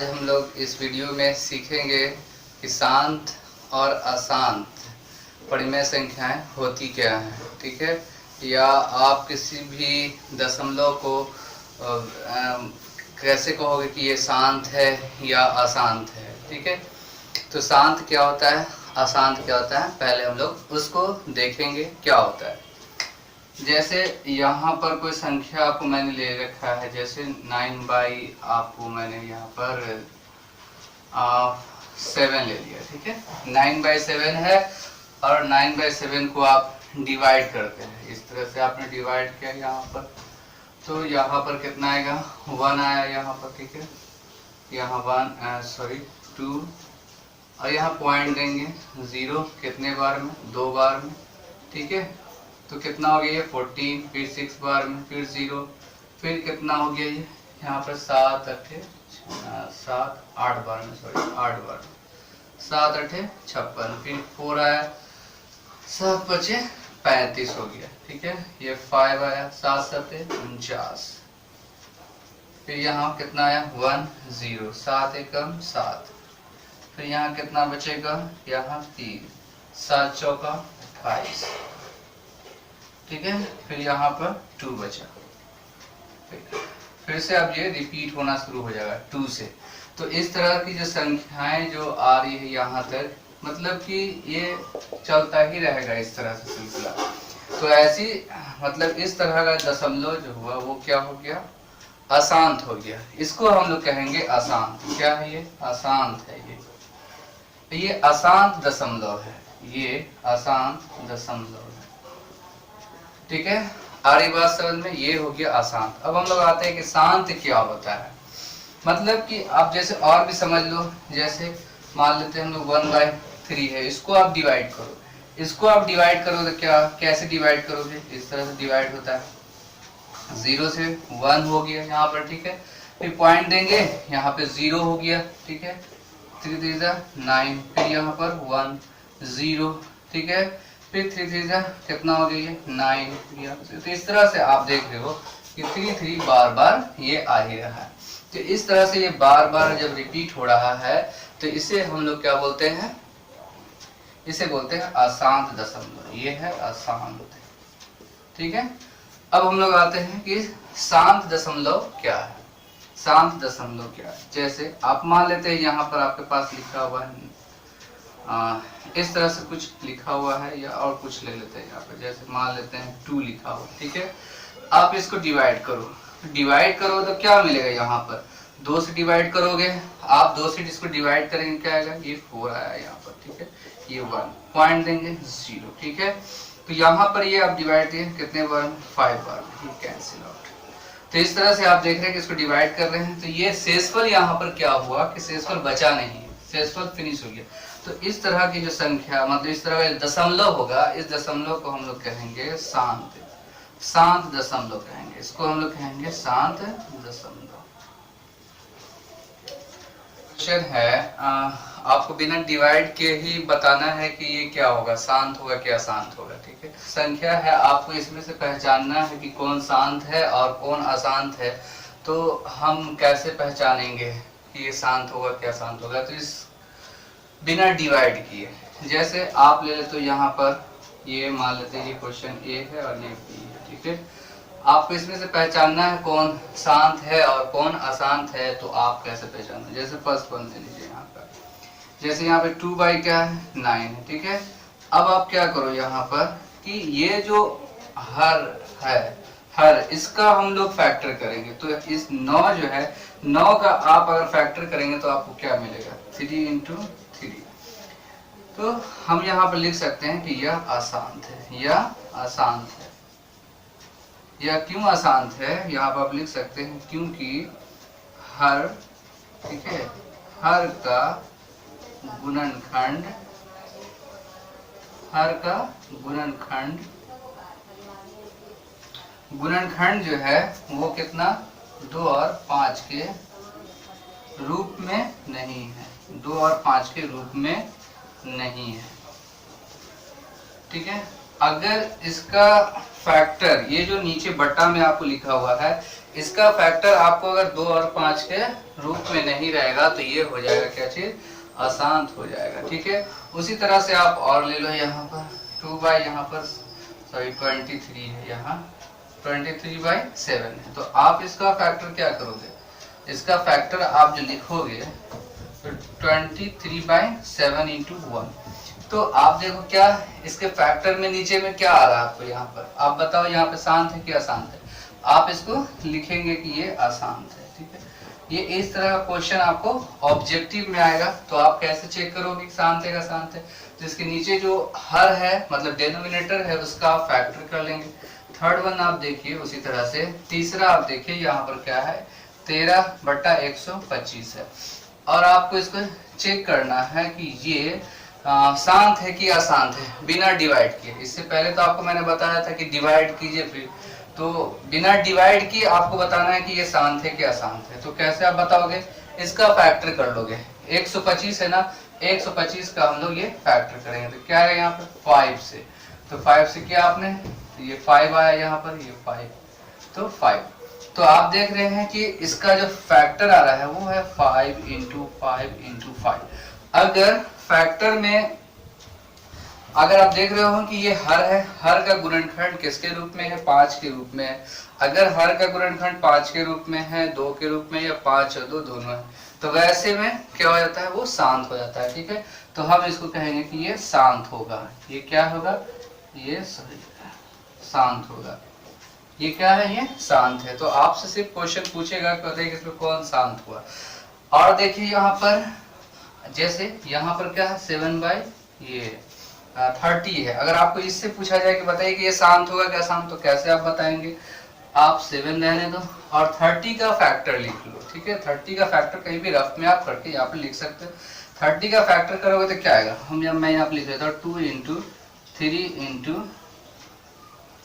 आज हम लोग इस वीडियो में सीखेंगे कि शांत और अशांत परिमेय संख्याएं होती क्या हैं, ठीक है। या आप किसी भी दशमलव को कैसे कहोगे कि ये शांत है या अशांत है, ठीक है। तो शांत क्या होता है, अशांत क्या होता है, पहले हम लोग उसको देखेंगे क्या होता है। जैसे यहाँ पर कोई संख्या आपको मैंने ले रखा है, जैसे 9 बाई आपको मैंने यहाँ पर 7 ले लिया, ठीक है। 9/7 है और 9/7 को आप डिवाइड करते हैं, इस तरह से आपने डिवाइड किया यहाँ पर, तो यहाँ पर कितना आएगा, 1 आया यहाँ पर, ठीक है। यहाँ 2 और यहाँ पॉइंट देंगे 0 कितने बार में, 2 बार में, ठीक है। तो कितना हो गया ये 14, फिर 6 बार में, फिर 0, फिर कितना हो गया ये यहाँ पर 7 8 बार में, 8 बार में, 7 8 56, फिर 4 आया, 7 5 35 हो गया, ठीक है। ये 5 आया, 7 7 49, फिर यहाँ कितना आया 1 0, 7 1 7, फिर यहाँ कितना बचेगा, यहाँ 3, 7 चौका 28, ठीक है। फिर यहाँ पर 2 बचा, फिर से अब ये रिपीट होना शुरू हो जाएगा 2 से। तो इस तरह की जो संख्याएं जो आ रही है यहाँ तक, मतलब कि ये चलता ही रहेगा इस तरह से सिलसिला। तो ऐसी मतलब इस तरह का दशमलव जो हुआ वो क्या हो गया, अशांत हो गया। इसको हम लोग कहेंगे अशांत। क्या है ये, अशांत है। ये अशांत दशमलव है, ये अशांत दशमलव है, ठीक है। आ रही बात समझ में, ये हो गया अशांत। अब हम लोग आते हैं कि शांत क्या होता है। मतलब कि आप जैसे और भी समझ लो, जैसे मान लेते हैं हम लोग 1/3 है, इसको आप डिवाइड करो, इसको आप डिवाइड करो तो क्या, कैसे डिवाइड करोगे, इस तरह से डिवाइड होता है, 0 से 1 हो गया यहाँ पर, ठीक है। फिर पॉइंट देंगे, यहाँ पे 0 हो गया, ठीक है। 3 3 9, फिर यहाँ पर 1 0, ठीक है। फिर 3 3 कितना हो गया, 9। तो इस तरह से आप देख रहे हो कि 3 3 बार बार ये आ ही रहा है। तो इस तरह से ये बार बार जब रिपीट हो रहा है तो इसे हम लोग क्या बोलते हैं, इसे बोलते हैं अशांत दशमलव। ये है अशांत, ठीक है। अब हम लोग आते हैं कि शांत दशमलव क्या है। शांत दशमलव क्या है, जैसे आप मान लेते हैं यहाँ पर आपके पास लिखा हुआ है इस तरह से कुछ लिखा हुआ है, या और कुछ ले लेते हैं यहाँ पर, जैसे मान लेते हैं 2 लिखा हुआ, ठीक है। आप इसको डिवाइड करो, डिवाइड करो तो क्या मिलेगा, यहाँ पर 2 से डिवाइड करोगे आप, 2 से इसको डिवाइड करेंगे क्या आएगा, ये 4 आया यहाँ पर, ठीक है। ये 1 पॉइंट देंगे 0, ठीक है। तो यहाँ पर ये आप डिवाइड दिए कितने बार में, 5 बार में, ये कैंसिल आउट। तो इस तरह से आप देख रहे हैं कि इसको डिवाइड कर रहे हैं, तो ये शेषफल यहाँ पर क्या हुआ कि शेषफल बचा नहीं, शेषफल फिनिश हो गया। तो इस तरह की जो संख्या, मतलब इस तरह का दशमलव होगा, इस दशमलव को हम लोग कहेंगे शांत, शांत दशमलव कहेंगे, इसको हम लोग कहेंगे शांत दशमलव। क्वेश्चन है, आपको बिना डिवाइड के ही बताना है कि ये क्या होगा, शांत होगा क्या अशांत होगा, ठीक है। संख्या है, आपको इसमें से पहचानना है कि कौन शांत है और कौन अशांत है। तो हम कैसे पहचानेंगे कि ये शांत होगा क्या अशांत होगा, तो इस बिना डिवाइड किए, जैसे आप ले लेते हो यहाँ पर, ये मान लेते हैं ये क्वेश्चन ए है और ये बी है, ठीक है। आपको इसमें से पहचानना है कौन शांत है और कौन अशांत है। तो आप कैसे पहचानना, जैसे फर्स्ट वन ले लीजिए यहाँ पर, जैसे यहाँ पे 2 बाई क्या है 9 है, ठीक है। अब आप क्या करो यहाँ पर कि ये जो हर है, हर इसका हम लोग फैक्टर करेंगे। तो इस 9 जो है, 9 का आप अगर फैक्टर करेंगे तो आपको क्या मिलेगा, 3 × 3। तो हम यहाँ पर लिख सकते हैं कि यह अशांत है, यह अशांत है। यह क्यों अशांत है, यहाँ पर आप लिख सकते हैं क्योंकि हर, ठीक है, हर का गुणनखंड, हर का गुणनखंड, गुणनखंड जो है वो कितना, 2 और 5 के रूप में नहीं है, 2 और 5 के रूप में नहीं है, ठीक है। अगर इसका फैक्टर, ये जो नीचे बट्टा में आपको लिखा हुआ है, इसका फैक्टर आपको अगर 2 और 5 के रूप में नहीं रहेगा तो ये हो जाएगा क्या चीज, अशांत हो जाएगा। ठीक है, उसी तरह से आप और ले लो, यहाँ पर 2 बाई यहाँ पर सॉरी 23 है, यहाँ 23/7 है। तो आप इसका फैक्टर क्या करोगे, इसका फैक्टर आप जो लिखोगे तो 23/7 इंटू 1। तो आप देखो क्या इसके फैक्टर में नीचे में क्या आ रहा है आपको, यहाँ पर आप बताओ, यहाँ पे शांत है कि अशांत है। आप इसको लिखेंगे कि ये अशांत है। ठीक है, ये इस तरह का क्वेश्चन आपको ऑब्जेक्टिव में आएगा। तो आप कैसे चेक करोगे कि शांत है का शांत है, तो इसके नीचे जो हर है मतलब डेनोमिनेटर है उसका आप फैक्टर कर लेंगे। थर्ड वन आप देखिए उसी तरह से। तीसरा आप देखिए यहाँ पर क्या है, 13/125 है। और आपको इसको चेक करना है कि ये शांत है कि अशांत है बिना डिवाइड किए। इससे पहले तो आपको मैंने बताया था कि डिवाइड कीजिए, फिर तो बिना डिवाइड किए आपको बताना है कि ये शांत है कि अशांत है। तो कैसे आप बताओगे, इसका फैक्टर कर लोगे। 125 है ना, 125 का हम लोग ये फैक्टर करेंगे। तो क्या है यहाँ पे 5 से, तो 5 से क्या आपने, ये 5 आया यहाँ पर, ये 5, तो 5। तो आप देख रहे हैं कि इसका जो फैक्टर आ रहा है वो है 5 इंटू 5 इंटू 5। अगर फैक्टर में अगर आप देख रहे हो कि ये हर है, हर का गुणनखंड किसके रूप में है, 5 के रूप में है। अगर हर का गुणनखंड 5 के रूप में है, 2 के रूप में, या 5 और 2 दोनों है, तो वैसे में क्या हो जाता है, वो शांत हो जाता है। ठीक है, तो हम इसको कहेंगे कि ये शांत होगा। ये क्या होगा, ये शांत होगा। ये क्या है, ये शांत है। तो आपसे सिर्फ क्वेश्चन पूछेगा कि इसमें कौन शांत हुआ। और देखिए यहाँ पर, जैसे यहाँ पर क्या है 7/30 है। अगर आपको इससे पूछा जाए कि बताइए कि ये शांत होगा क्या शांत, तो कैसे आप बताएंगे, आप 7 रहने दो और 30 का फैक्टर लिख लो। ठीक है, 30 का फैक्टर कहीं भी रफ में आप करके यहाँ पे लिख सकते हो। 30 का फैक्टर करोगे तो क्या आएगा, मैं यहाँ पे लिख देता हूँ 2 इंटू 3 इंटू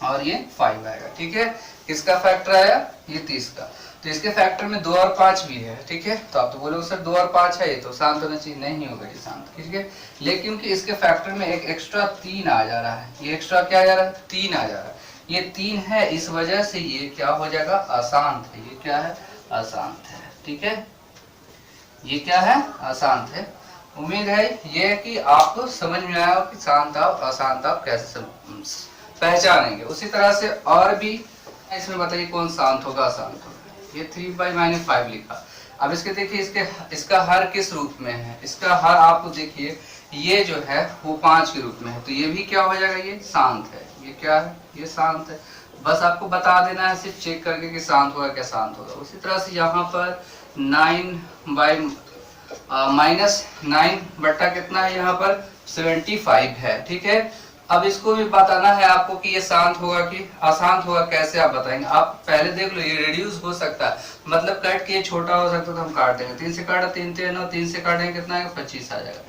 और ये 5 आएगा। ठीक है, किसका फैक्टर आया, ये 30 का। तो इसके फैक्टर में 2 और 5 भी है। ठीक है, तो आप तो बोलोगे सर 2 और 5 है, ये तो शांत होना चाहिए। नहीं होगा ये शांत। ठीक है, लेकिन कि इसके फैक्टर में एक एक्स्ट्रा 3 आ जा रहा है। ये एक्स्ट्रा क्या आ जा रहा है, 3 आ जा रहा है। ये 3 है, इस वजह से ये क्या हो जाएगा, अशांत है। ये क्या है, अशांत है। ठीक है, ये क्या है, अशांत है। उम्मीद है ये कि आपको समझ में आया कि शांत आप अशांत आप कैसे पहचानेंगे। उसी तरह से और भी इसमें बताइए कौन शांत होगा अशांत होगा। ये 3/-5 लिखा। अब इसके देखिए इसका हर किस रूप में है, इसका हर आपको देखिए ये जो है वो 5 के रूप में है। तो ये भी क्या हो जाएगा, ये शांत है। ये क्या है, ये शांत है। बस आपको बता देना है सिर्फ चेक करके कि शांत होगा क्या शांत होगा। उसी तरह से यहाँ पर 9/-9 बट्टा कितना है, यहाँ पर 75 है। ठीक है, अब इसको भी बताना है आपको कि ये शांत होगा कि अशांत होगा। कैसे आप बताएंगे, आप पहले देख लो, ये रिड्यूस हो सकता है, मतलब कट के ये छोटा हो सकता है, तो हम काट देंगे। 3 से काटा 3 3 9, 3 से काटेंगे कितना आएगा, 25 आ जाएगा।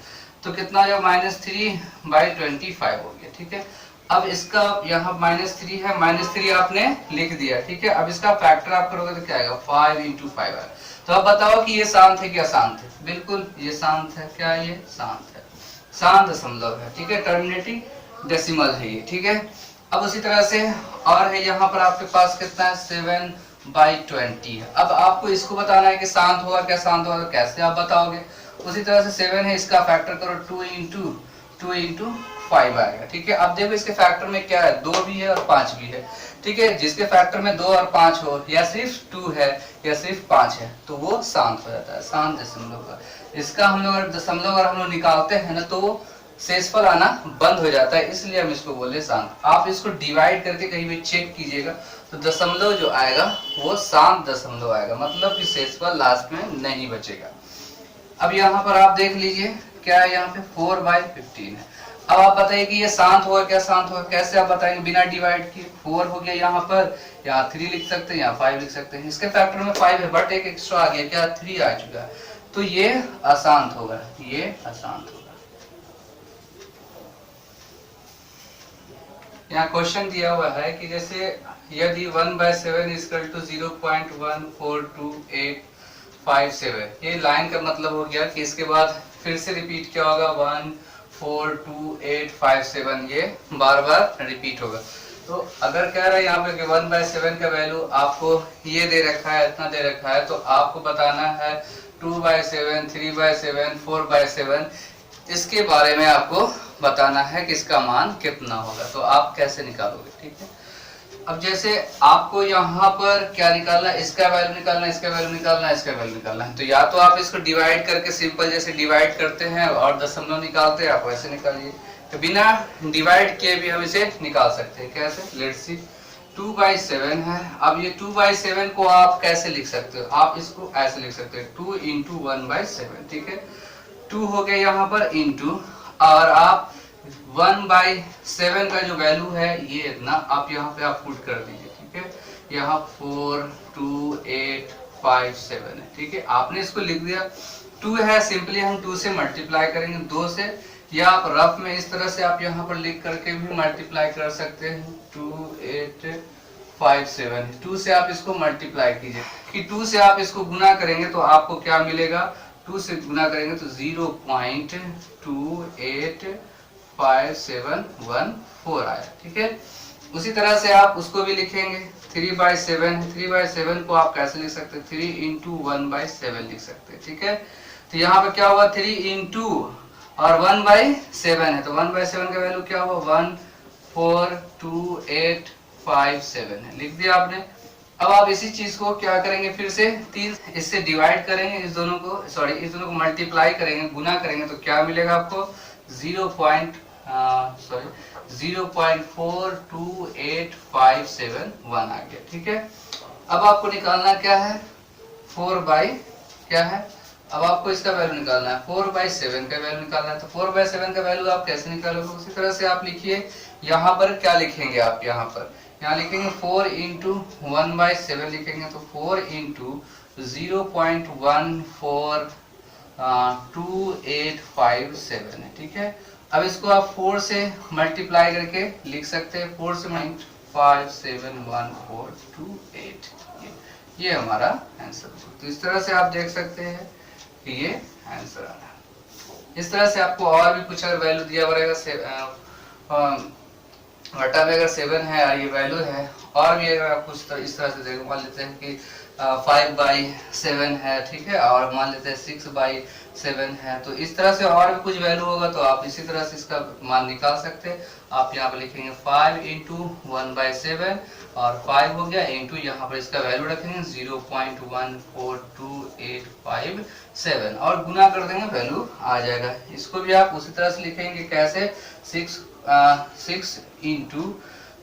तो कितना आ जाएगा, -3/25 हो गया। ठीक है, अब इसका यहाँ -3 है, -3 आपने लिख दिया। ठीक है, अब इसका फैक्टर आप करोगे तो क्या आएगा, 5 इंटू 5 आएगा। तो अब बताओ कि ये शांत है कि अशांत है। बिल्कुल ये शांत है। क्या ये शांत है, शांत दशमलव है। ठीक है, टर्मिनेटिंग डेसिमल है ये। ठीक है, अब उसी तरह से और है यहाँ पर आपके पास कितना है, 7/20 है। अब आपको इसको बताना है कि शांत होगा क्या शांत होगा, तो कैसे आप बताओगे। उसी तरह से 7 है, इसका फैक्टर करो 2 इंटू 5 आएगा। ठीक है, अब देखो इसके फैक्टर में क्या है, 2 भी है और 5 भी है। ठीक है, जिसके फैक्टर में 2 और 5 हो, या सिर्फ 2 है या सिर्फ 5 है, तो वो शांत हो जाता है, शांत दशमलव का। इसका हम लोग दशमलव अगर हम लोग निकालते हैं ना तो शेषफल आना बंद हो जाता है, इसलिए हम इसको बोले शांत। आप इसको डिवाइड करके कहीं भी चेक कीजिएगा तो दशमलव जो आएगा वो शांत दशमलव आएगा, मतलब कि शेषफल लास्ट में नहीं बचेगा। अब यहाँ पर आप देख लीजिए क्या है, यहाँ पे 4/15 है। अब आप बताइए कि ये शांत होगा क्या शांत होगा, कैसे आप बताएंगे बिना डिवाइड किए। 4 हो गया यहाँ पर, यहाँ 3 लिख सकते हैं, यहाँ 5 लिख सकते हैं। इसके फैक्टर में 5 है बट एक एक्स्ट्रा आ गया, क्या 3 आ चुका है, तो ये अशांत होगा, ये अशांत होगा। यहाँ क्वेश्चन दिया हुआ है कि जैसे यदि 1/7 = 0.142857, ये लाइन का मतलब हो गया कि इसके बाद फिर से रिपीट क्या होगा, 1 42857 ये बार बार रिपीट होगा। तो अगर कह रहा है यहाँ पे कि 1/7 का वैल्यू आपको ये दे रखा है, इतना दे रखा है, तो आपको बताना है 2/7, 3/7, 4/7, इसके बारे में आपको बताना है कि इसका मान कितना होगा। तो आप कैसे निकालोगे, ठीक है। अब जैसे आपको यहाँ पर क्या निकालना है, इसका वैल्यू निकालना है, इसका वैल्यू निकालना है, इसका वैल्यू निकालना है। तो या तो आप इसको डिवाइड करके सिंपल जैसे डिवाइड करते हैं और दशमलव निकालते हैं, आप वैसे निकालिए। तो बिना डिवाइड किए भी हम इसे निकाल सकते हैं। कैसे, लेट्स सी, 2/7 है। अब ये 2/7 को आप कैसे लिख सकते हो, आप इसको ऐसे लिख सकते हो 2 × 1/7, ठीक है। 2 हो गया यहाँ पर इंटू, और आप 1/7 का जो वैल्यू है ये इतना आप यहाँ पे आप पुट कर दीजिए, ठीक है। यहाँ 42857 है, ठीक है। आपने इसको लिख दिया। 2 है, सिंपली हम 2 से मल्टीप्लाई करेंगे, 2 से, या आप रफ में इस तरह से आप यहाँ पर लिख करके भी मल्टीप्लाई कर सकते हैं। 2857, 2 से आप इसको मल्टीप्लाई कीजिए कि 2 से आप इसको गुना करेंगे तो आपको क्या मिलेगा, 2 से गुना करेंगे तो 0.285714 आया, ठीक है। उसी तरह से आप उसको भी लिखेंगे 3/7, 3/7 को आप कैसे लिख सकते हैं, 3 × 1/7 लिख सकते हैं, ठीक है। तो यहाँ पे क्या हुआ, 3 × और 1/7 है, तो 1/7 का वैल्यू क्या हुआ, 142,857 है, लिख दिया आपने। अब आप इसी चीज को क्या करेंगे, फिर से 3 इससे डिवाइड करेंगे, इस दोनों को मल्टीप्लाई करेंगे, गुना करेंगे, तो क्या मिलेगा आपको 0.428571 आ गया, ठीक है। अब आपको निकालना क्या है, 4 क्या है, अब आपको इसका वैल्यू निकालना है, 4/7 का वैल्यू निकालना है। तो 4/7 का वैल्यू आप कैसे निकालोगे, उसी तरह से आप लिखिए। यहाँ पर क्या लिखेंगे आप, यहाँ लिखेंगे 4 × 1/7 लिखेंगे, तो 4 × 0.142857 है, ठीक है। अब इसको आप 4 से मल्टीप्लाई करके लिख सकते हैं, 4 से 571428, ये हमारा आंसर। तो इस तरह से आप देख सकते हैं कि ये आंसर आ रहा है। इस तरह से आपको और भी कुछ अगर वैल्यू दिया रहेगा, वटा में अगर 7 है और ये वैल्यू है, और भी अगर आप कुछ इस तरह से देखो, मान लेते हैं कि 5/7 है, ठीक है, और मान लेते हैं 6/7 है, तो इस तरह से और भी कुछ वैल्यू होगा तो आप इसी तरह से इसका मान निकाल सकते हैं। आप यहाँ पर लिखेंगे 5 × 1/7 और 5 हो गया इंटू यहाँ पर इसका वैल्यू रखेंगे 0.142857 और गुना कर देंगे, वैल्यू आ जाएगा। इसको भी आप उसी तरह से लिखेंगे, कैसे, 6 ×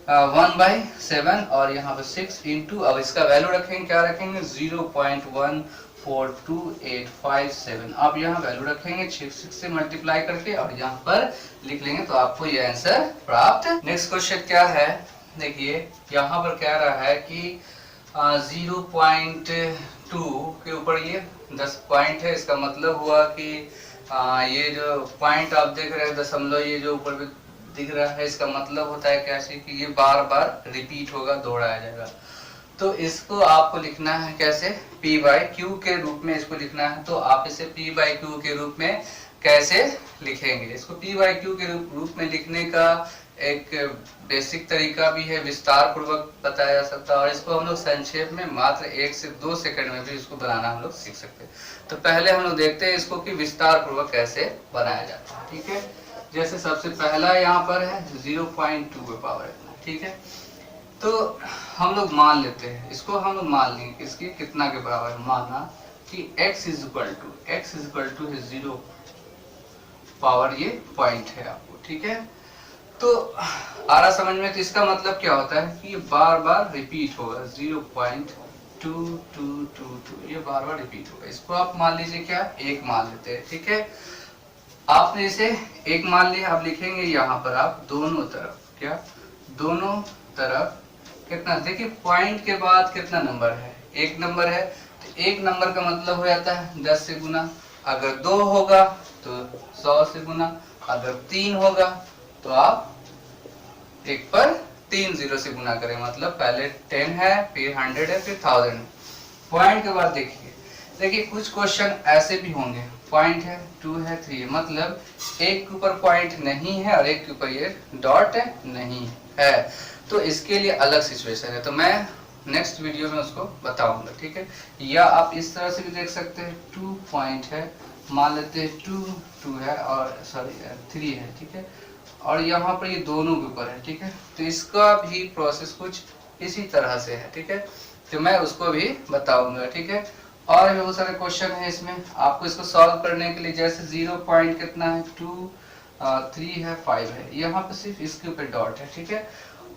1/7 और यहाँ पे 6 × अब इसका वैल्यू रखेंगे, क्या रखेंगे 0.142857। आप यहाँ वैल्यू रखेंगे 6 से मल्टीप्लाई करके और यहाँ पर लिख लेंगे, तो आपको ये आंसर प्राप्त। नेक्स्ट क्वेश्चन क्या है, देखिए यहाँ पर कह रहा है कि 0.2 के ऊपर ये 10 पॉइंट है। इसका मतलब हुआ कि ये जो पॉइंट आप देख रहे हैं दशमलव, ये जो ऊपर भी दिख रहा है, इसका मतलब होता है कैसे कि ये बार बार रिपीट होगा, दोहराया जाएगा। तो इसको आपको लिखना है कैसे, p/q के रूप में इसको लिखना है। तो आप इसे p/q के रूप में कैसे लिखेंगे, इसको p/q के रूप में लिखने का एक बेसिक तरीका भी है, विस्तार पूर्वक बताया जा सकता है, और इसको हम लोग संक्षेप में मात्र 1 से 2 सेकंड में भी इसको बनाना हम लोग सीख सकते हैं। तो पहले हम लोग देखते हैं इसको कि विस्तार पूर्वक कैसे बनाया जाता है, ठीक है। जैसे सबसे पहला यहाँ पर है 0.2 के पावर इतना, ठीक है। तो हम लोग मान लेते हैं, इसको हम लोग मान लेंगे इसकी कितना के बराबर, माना कि x = 0 पावर, ये पॉइंट है आपको, ठीक है। तो आ रहा समझ में, तो इसका मतलब क्या होता है कि ये बार बार रिपीट होगा, 0.2222, ये बार बार रिपीट होगा। इसको आप मान लीजिए क्या, 1 मान लेते हैं, ठीक है। आपने इसे 1 मान लिया, अब लिखेंगे यहाँ पर आप दोनों तरफ, क्या, दोनों तरफ कितना, देखिए पॉइंट के बाद कितना नंबर है, 1 नंबर है, तो 1 नंबर का मतलब हो जाता है 10 से गुना, अगर 2 होगा तो 100 से गुना, अगर 3 होगा तो आप 1 पर 3 0 से गुना करें, मतलब पहले 10 है, फिर 100 है, फिर 1000 है। पॉइंट के बाद देखिए देखिए कुछ क्वेश्चन ऐसे भी होंगे, पॉइंट है, 2 है, 3 है, मतलब एक के ऊपर पॉइंट नहीं है और एक के ऊपर ये डॉट नहीं है, तो इसके लिए अलग सिचुएशन है, तो मैं नेक्स्ट वीडियो में उसको बताऊंगा, ठीक है। या आप इस तरह से भी देख सकते हैं, 2 पॉइंट है, मान लेते हैं 2 है और सॉरी 3 है, ठीक है, और यहाँ पर ये दोनों के ऊपर है, ठीक है, तो इसका भी प्रोसेस कुछ इसी तरह से है, ठीक है, तो मैं उसको भी बताऊंगा, ठीक है। और भी बहुत सारे क्वेश्चन है इसमें, आपको इसको सॉल्व करने के लिए जैसे 0 पॉइंट कितना है, 2 3 है, 5 है, यहाँ पे सिर्फ इसके ऊपर डॉट है, ठीक है,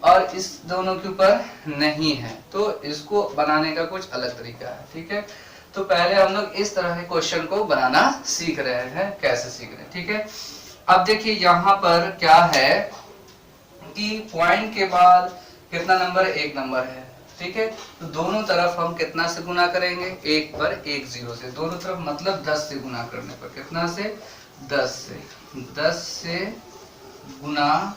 और इस दोनों के ऊपर नहीं है, तो इसको बनाने का कुछ अलग तरीका है, ठीक है। तो पहले हम लोग इस तरह के क्वेश्चन को बनाना सीख रहे हैं, कैसे सीख रहे हैं, ठीक है। अब देखिए यहाँ पर क्या है कि पॉइंट के बाद कितना नंबर, 1 नंबर है, ठीक है, तो दोनों तरफ हम कितना से गुना करेंगे, 1 पर 1 0 से, दोनों तरफ मतलब 10 से गुना करने पर, कितना से, 10 से गुना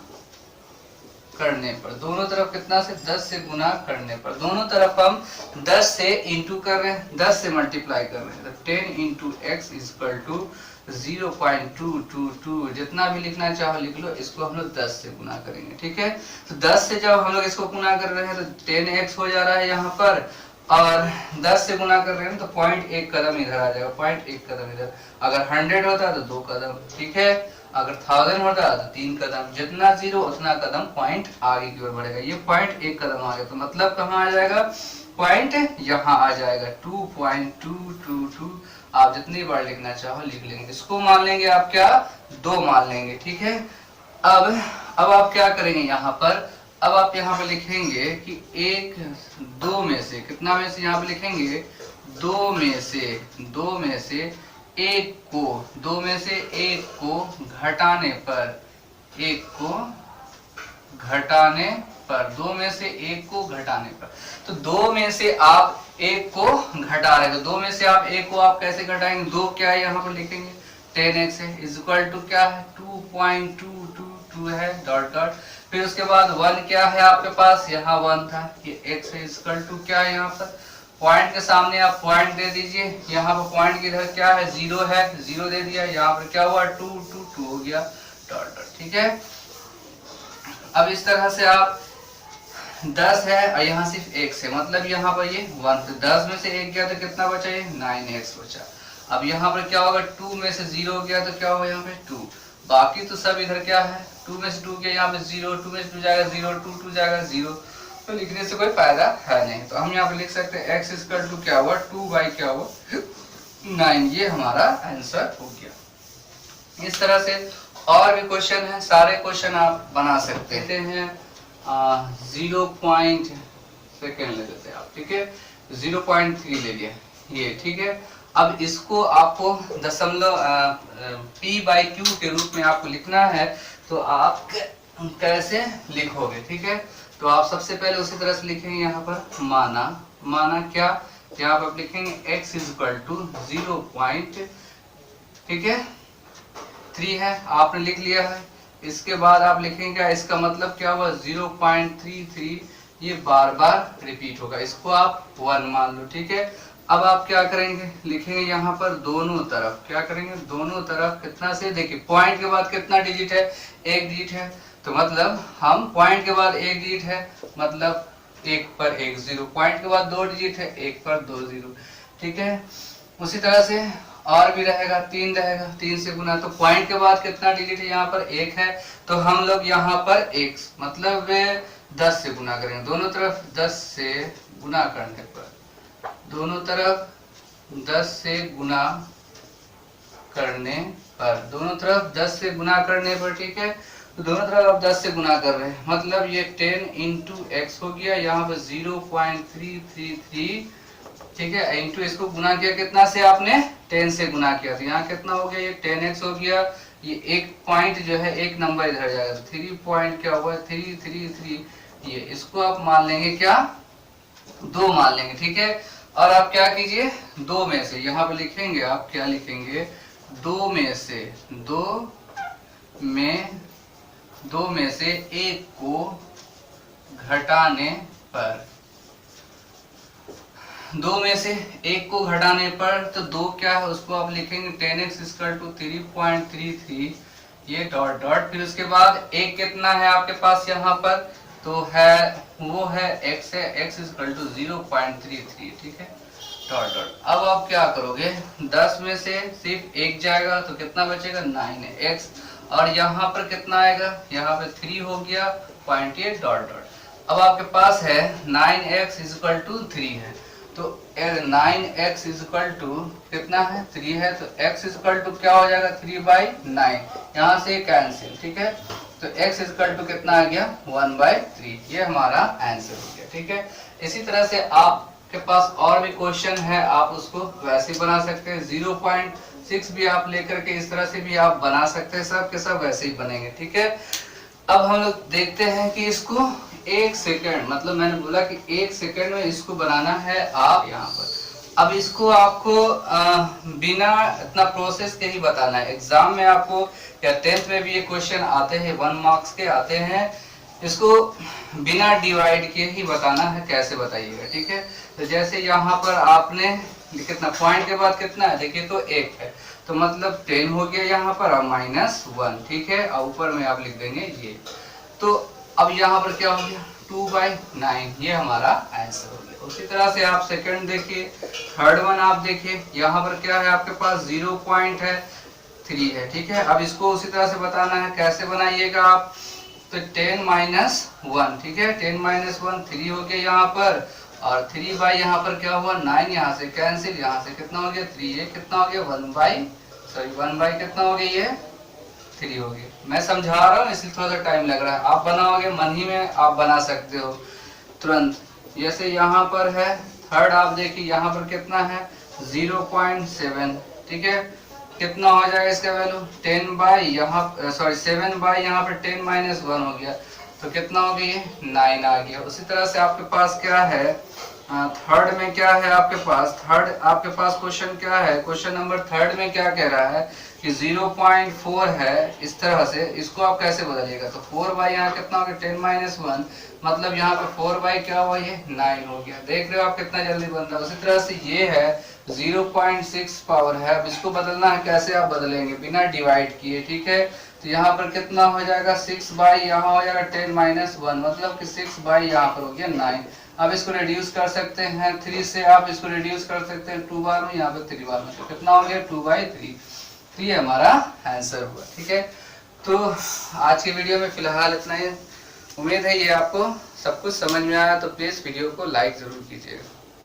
करने पर, दोनों तरफ कितना से, 10 से गुना करने पर, दोनों तरफ हम 10 से इंटू कर रहे हैं, 10 से मल्टीप्लाई कर रहे हैं, तो 10 into x is equal to 0.222, जितना भी लिखना चाहो लिख लो, इसको हम लोग 10 से गुना करेंगे, ठीक है। तो 10 से जब हम लोग इसको गुना कर रहे हैं तो 10x हो जा रहा है यहाँ पर, और 10 से गुना कर रहे हैं तो पॉइंट 1 कदम इधर आ जाएगा, पॉइंट 1 कदम इधर, अगर 100 होता तो 2 कदम, ठीक है, अगर 1000 होता तो 3 कदम, जितना 0 उतना कदम पॉइंट आगे की ओर बढ़ेगा, ये पॉइंट 1 कदम आ गया, तो मतलब कहाँ आ जाएगा, पॉइंट यहाँ आ जाएगा, 2.222, आप जितनी बार लिखना चाहो लिख लेंगे, इसको मान लेंगे आप क्या, 2 मान लेंगे, ठीक है। अब आप क्या करेंगे यहाँ पर, अब आप यहाँ पे लिखेंगे कि 2 में से, कितना में से यहाँ पे लिखेंगे, 2 में से 1 को, 2 में से 1 को घटाने पर, 1 को घटाने पर, 2 में से 1 को घटाने पर, तो 2 में से आप 1 को घटा रहे, तो 2 में से आप 1 को आप कैसे घटाएंगे, 2 क्या है यहाँ पर लिखेंगे, 10x है, इज इक्वल टू क्या है, 2.222 है, डॉट डॉट, फिर उसके बाद 1 क्या है आपके पास, यहाँ 1 था, ये x है, इज इक्वल टू क्या है, यहाँ पर पॉइंट के सामने आप पॉइंट दे दीजिए, यहाँ पर पॉइंट की इधर क्या है, 0 है, 0 दे दिया, यहाँ पर क्या हुआ, 2 हो गया, डॉट डॉट, ठीक है। अब इस तरह से आप 10 है और यहाँ सिर्फ 1 से, मतलब यहाँ पर ये 1, तो 10 में से 1 गया तो कितना बचा, ये 9x बचा। अब यहाँ पर क्या होगा, 2 में से 0 गया तो क्या होगा, यहाँ पे 2, बाकी तो सब इधर क्या है, 2 में से 2 गया, यहाँ पे 0, 2 में से 2 जाएगा 0, 2 जाएगा 0, तो लिखने से कोई फायदा है नहीं, तो हम यहाँ पे लिख सकते हैं x इक्वल टू क्या हुआ, 2 बाई क्या हुआ, 9, ये हमारा आंसर हो गया। इस तरह से और भी क्वेश्चन है, सारे क्वेश्चन आप बना सकते हैं। 0 पॉइंट सेकेंड ले लेते हैं आप, ठीक है, 0.3 ले लिया ये, ठीक है। अब इसको आपको दशमलव p/q के रूप में आपको लिखना है, तो आप कैसे लिखोगे, ठीक है, तो आप सबसे पहले उसी तरह से लिखेंगे, यहाँ पर माना क्या, यहाँ पर लिखेंगे x इज इक्वल टू 0. ठीक है 3 है, आपने लिख लिया है। इसके बाद आप लिखेंगे क्या, इसका मतलब क्या हुआ 0.33, ये बार बार रिपीट होगा, इसको आप 1 मान लो, ठीक है। अब आप क्या करेंगे, लिखेंगे यहाँ पर दोनों तरफ, क्या करेंगे दोनों तरफ कितना से, देखिए पॉइंट के बाद कितना डिजिट है, 1 डिजिट है, तो मतलब हम पॉइंट के बाद 1 डिजिट है, मतलब 1 पर 1 0, पॉइंट के बाद 2 डिजिट है, 1 पर 2 0, ठीक है। उसी तरह से और भी रहेगा, 3 रहेगा, 3 से गुना, तो पॉइंट के बाद कितना डिजिट है, यहाँ पर 1 है, तो हम लोग यहाँ पर 1 मतलब 10 से गुना करेंगे, दोनों तरफ 10 से गुना करने पर, दोनों तरफ 10 से गुना करने पर, दोनों तरफ 10 से गुना करने पर, ठीक है, तो दोनों तरफ आप 10 से गुना कर रहे हैं, मतलब ये 10 इंटू एक्स हो गया, यहाँ पर 0.333, ठीक है, इंटू इसको गुना किया कितना से, आपने 10 से गुना किया, तो यहाँ कितना हो गया, ये 10x हो गया, ये एक पॉइंट जो है एक नंबर इधर जाएगा, तो 3 पॉइंट क्या हुआ 333, ये इसको आप मान लेंगे क्या 2 मान लेंगे, ठीक है। और आप क्या कीजिए 2 में से, यहाँ पे लिखेंगे आप क्या लिखेंगे, 2 में से 1 को घटाने पर, दो में से एक को घटाने पर तो दो क्या है उसको आप लिखेंगे 10x इक्वल टू 3.33, ये डॉट डॉट, फिर उसके बाद एक कितना है आपके पास यहाँ पर, तो है वो है x है, x इक्वल टू 0.33, ठीक है, डॉट डॉट। अब आप क्या करोगे, 10 में से सिर्फ एक जाएगा तो कितना बचेगा 9 है x, और यहाँ पर कितना आएगा, यहाँ पे 3 हो गया, 0.8 डॉट डॉट। अब आपके पास है 9x इक्वल टू 3 है, तो 9x इक्वल टू कितना है 3 है, तो x इक्वल टू क्या हो जाएगा 3/9, यहाँ से कैंसिल, ठीक है, तो x इक्वल टू कितना आ गया 1/3, ये हमारा आंसर हो गया, ठीक है। इसी तरह से आपके पास और भी क्वेश्चन है, आप उसको वैसे बना सकते हैं, 0.6 भी आप लेकर के इस तरह से भी आप बना सकते हैं, सब के सब वैसे ही बनेंगे, ठीक है। अब हम लोग देखते हैं कि इसको 1 सेकंड, मतलब मैंने बोला कि 1 सेकंड में इसको बनाना है आप यहाँ पर। अब इसको आपको बिना इतना प्रोसेस के ही बताना है, एग्जाम में आपको या 10th में भी ये क्वेश्चन आते हैं, 1 मार्क्स के आते हैं, इसको बिना डिवाइड के ही बताना है, कैसे बताइएगा, ठीक है। तो जैसे यहाँ पर आपने कितना पॉइंट के बाद कितना है, देखिए तो 1 है, तो मतलब 10 हो गया यहाँ पर, और -1, ठीक है, और ऊपर में आप लिख देंगे ये, तो अब यहाँ पर क्या हो गया 2/9, ये हमारा आंसर हो गया। उसी तरह से आप सेकंड देखिए, थर्ड वन आप देखिए, यहाँ पर क्या है आपके पास 0.3 है, ठीक है। अब इसको उसी तरह से बताना है, कैसे बनाइएगा आप, तो 10-1, ठीक है, 10-1 3 हो गया यहाँ पर, और 3 यहाँ पर क्या हुआ 9, यहाँ से कैंसिल, यहाँ से कितना हो गया 3, ये कितना हो गया 1 कितना हो गया, ये 3 हो गया। मैं समझा रहा हूँ इसलिए थोड़ा सा टाइम लग रहा है, आप बनाओगे मन ही में आप बना सकते हो तुरंत। जैसे यहाँ पर है थर्ड, आप देखिए यहाँ पर कितना है 0.7, ठीक है, कितना हो जाएगा इसका वैल्यू 7 यहाँ पर 10-1 हो गया, तो कितना हो गया 9 आ गया। उसी तरह से आपके पास क्या है थर्ड में, क्या है आपके पास, थर्ड आपके पास क्वेश्चन क्या है, क्वेश्चन नंबर थर्ड में क्या कह रहा है कि 0.4 है, इस तरह से इसको आप कैसे बदलिएगा, तो 4 यहाँ कितना हो गया 10-1, मतलब यहाँ पे 4 क्या हुआ, ये 9 हो गया। देख रहे हो आप कितना जल्दी बन रहा है। उसी तरह से ये है 0.6 पावर है, अब इसको बदलना है, कैसे आप बदलेंगे, बिना डिवाइड किए, ठीक है। तो यहाँ पर कितना हो जाएगा 6 यहाँ हो जाएगा 10-1, मतलब कि 6 यहाँ पर हो गया 9। अब इसको रिड्यूस कर सकते हैं 3 से, आप इसको रिड्यूस कर सकते हैं 2 बार में, यहाँ पे 3 बार में, तो कितना हो गया 2/3, तो ये हमारा आंसर हुआ, ठीक है। तो आज की वीडियो में फिलहाल इतना ही, उम्मीद है ये आपको सब कुछ समझ में आया, तो प्लीज वीडियो को लाइक जरूर कीजिएगा।